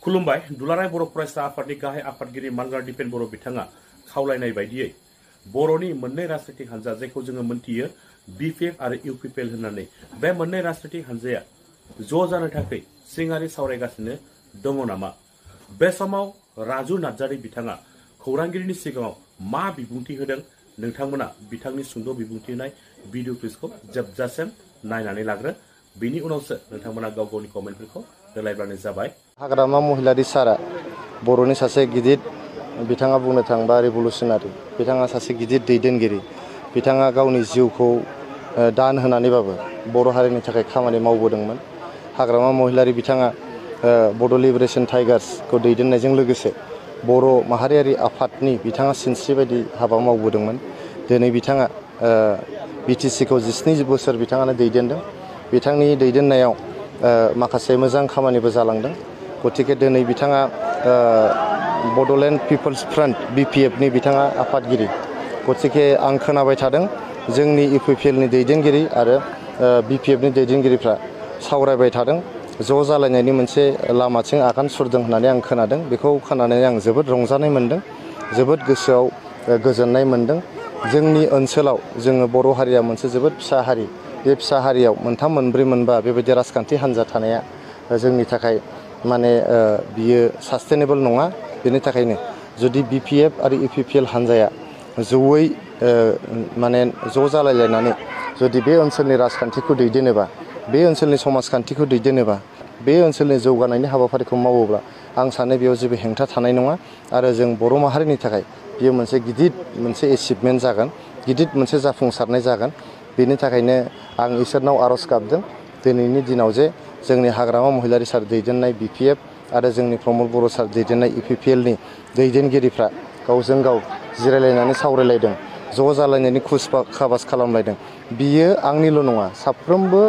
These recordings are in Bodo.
खुलुमबाय दुलाराय बर' फरायसा आफादनि गाहाय आफादगिरि मानगार दिपेन बर' बिथाङा खावलायनाय बायदियै बर'नि मोननै राजनीतिक हान्जा जायखौ जोङो मोनथियो बिपिएफ आरो इउपिपिएल होननानै बे मोननै राजनीतिक हान्जाया ज' जानो थाखाय सिङारि सावरायगासिनो दङ नामा? बे समाव राजु नार्जारी बिथाङा खौरांगिरिनि सिगाङाव मा बिबुंथि होदों नोंथांमोना बिथांनि सुंद' बिबुंथि होनाय भिडिअ क्लिपखौ जोबजासिम नायनानै लाग्रो बिनि उनावसो नोंथांमोना गाव गावनि कमेन्टफोरखौ होलायब्लानो जाबाय। हाग्रामा महिलारी सारा बर'नि सासे गिदिर बिथाङा बुंनो थाङोबा रिभलुसनारि बिथाङा सासे गिदिर दैदेनगिरि बिथाङा गावनि जिउखौ दान होनानैबाबो बर' हारिनि थाखाय खामानि मावबोदोंमोन। हाग्रामा महिलारी बिथाङा बड' लिबारेशन टाइगार्सखौ दैदेननायजों लोगोसे बर' माहारियारि आफादनि बिथाङा सिनस्रि बायदि हाबा मावबोदोंमोन। दिनै बिथाङा बिटिसिखौ 17 बोसोर बिथाङानो दैदेनदों। बिथांनि दैदेननायाव माखासे मोजां खामानिबो जालांदों। गतिके दिनै बिथाङा बड'लेण्ड पिपल्स फ्रन्ट बिपिएफनि बिथाङा आफादगिरि। गतिके आं खोनाबाय थादों जोंनि इउपिपिएलनि दैदेनगिरि आरो बिपिएफनि दैदेनगिरिफ्रा सावरायबाय थादों ज' जालायनायनि मोनसे लामाथिं आगान सुरदों होननानै आं खोनादों। बेखौ खोनानानै आं जोबोद रंजानाय मोनदों, जोबोद गोसोआव गोजोननाय मोनदों। जोंनि ओनसोलाव जोङो बर' हारिया मोनसे जोबोद फिसा हारि। बे फिसा हारियाव मोनथाम मोनब्रै मोनबा बेबायदि राजखान्थि हान्जा थानाया जोंनि थाखाय माने बियो सास्टेनेबल नङा। बेनि थाखायनो जुदि बिपिएफ आरो इउपिपिएल हान्जाया जयै माने ज' जालायलायनानै जुदि बे ओनसोलनि राजखान्थिखौ दैदेनोबा, बे ओनसोलनि समाजखान्थिखौ दैदेनोबा, बे ओनसोलनि जौगानायनि हाबाफारिखौ मावोब्ला आं सानो बेयाव जेबो हेंथा थानाय नङा आरो जों बर' माहारिनि थाखाय बियो मोनसे गिदिर मोनसे एचिभमेन्ट जागोन, गिदिर मोनसे जाफुंसारनाय जागोन। बेनि थाखायनो आं इसोरनाव आर'ज गाबदों दिनैनि दिनाव जे जोंनि हाग्रामा महिलारी सार दैदेननाय बिपिएफ आरो जोंनि प्रमद बर' सार दैदेननाय इउपिपिएलनि दैदेनगिरिफ्रा गावजों गाव जिरायलायनानै सावरायलायदों, ज' जालायनायनि खुस खाबास खालामलायदों। बियो आंनिल' नङा, साफ्रोमबो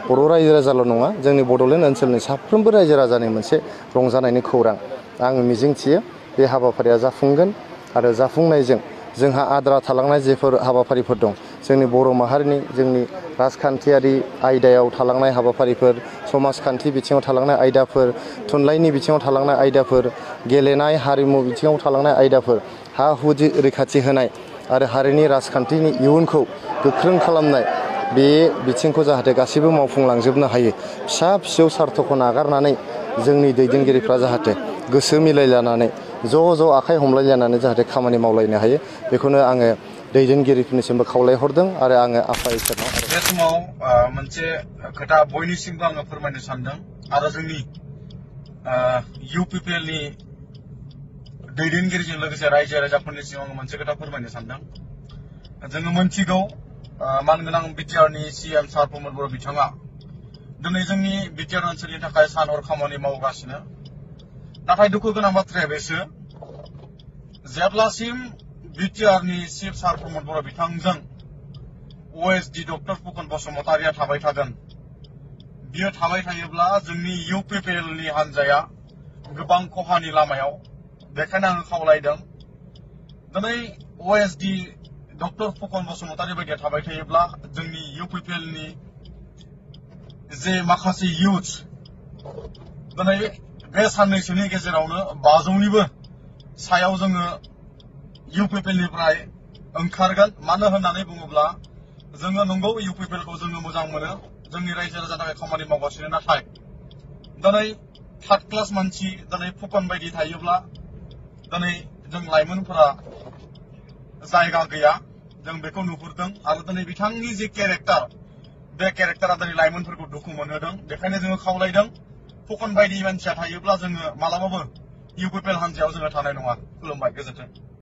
बर' रायजो राजाल' नङा, जोंनि बड'लेण्ड ओनसोलनि साफ्रोमबो रायजो राजानि मोनसे रंजानायनि खौरां। आं मिजिंथियो बे हाबाफारिया जाफुंगोन आरो जाफुंनायजों जोंहा आद्रा थालांनाय जेफोर हाबाफारिफोर दं, जोंनि बर' माहारिनि जोंनि राजखान्थियारि आयदायाव थालांनाय हाबाफारिफोर, समाजखान्थि बिथिङाव थालांनाय आयदाफोर, थुनलाइनि बिथिङाव थालांनाय आयदाफोर, गेलेनाय हारिमु बिथिङाव थालांनाय आयदाफोर, हा हु रैखाथि होनाय आरो हारिनि राजखान्थिनि इयुनखौ गोख्रों खालामनाय, बे बिथिंखौ जाहाथे गासैबो मावफुंलांजोबनो हायो। फिसा फिसौ सार्थखौ नागारनानै जोंनि दैदेनगिरिफ्रा जाहाथे गोसो मिलायलायनानै ज' आखाइ हमलायलायनानै जाहाथे खामानि मावलायनो हायो, बेखौनो आङो दैदेनगिरिफोरनिसिमबो खावलायहरदों आरो आङो आफा इसोरनाव। बे समाव मोनसे खोथा बयनिसिमबो आङो फोरमायनो सानदों आरो जोंनि इउपिपिएलनि दैदेनगिरिजों लोगोसे रायजो राजाफोरनिसिम आङो मोनसे खोथा फोरमायनो सानदों। जोङो मोनथिगौ मानगोनां बिटिआरनि सिएम सार प्रमद बर' बिथाङा दिनै जोंनि बिटिआर ओनसोलनि थाखाय सान हर खामानि मावगासिनो। नाथाय दुखु गोनां बाथ्राया बेसो, जेब्लासिम बिटिआरनि चिफ सार प्रमद बर' बिथांजों ओएसडि डक्टर फुकन बसुमतारिया थाबाय थागोन, बियो थाबाय थायोब्ला जोंनि इउपिपिएलनि हान्जाया गोबां खहानि लामायाव। बेखायनो आङो खावलायदों दिनै ओएसडि डक्टर फुकन बसुमतारि बायदिया थाबाय थायोब्ला जोंनि इउपिपिएलनि जे माखासे इयुथ दिनै बे साननैसोनि गेजेरावनो 500निबो सायाव जोङो इउपिपिएलनिफ्राय ओंखारगोन। मानो होननानै बुङोब्ला जोङो नंगौ इउपिपिएलखौ जोङो मोजां मोनो, जोंनि रायजो राजानि थाखाय खामानि मावगासिनो। नाथाय दिनै थार्ड क्लास मानसि दिनै फुकन बायदि थायोब्ला दिनै जों लाइमोनफोरा जायगा गैया, जों बेखौ नुहुरदों। आरो दिनै बिथांनि जे केरेक्टार, बे केरेक्टारा दिनै लाइमोनफोरखौ दुखु मोनहोदों। बेखायनो जोङो खावलायदों फुकन बायदि मानसिया थायोब्ला जोङो मालाबाबो इउपिपिएल हान्जायाव जोङो थानाय नङा। खुलुमबाय, गोजोन्थों।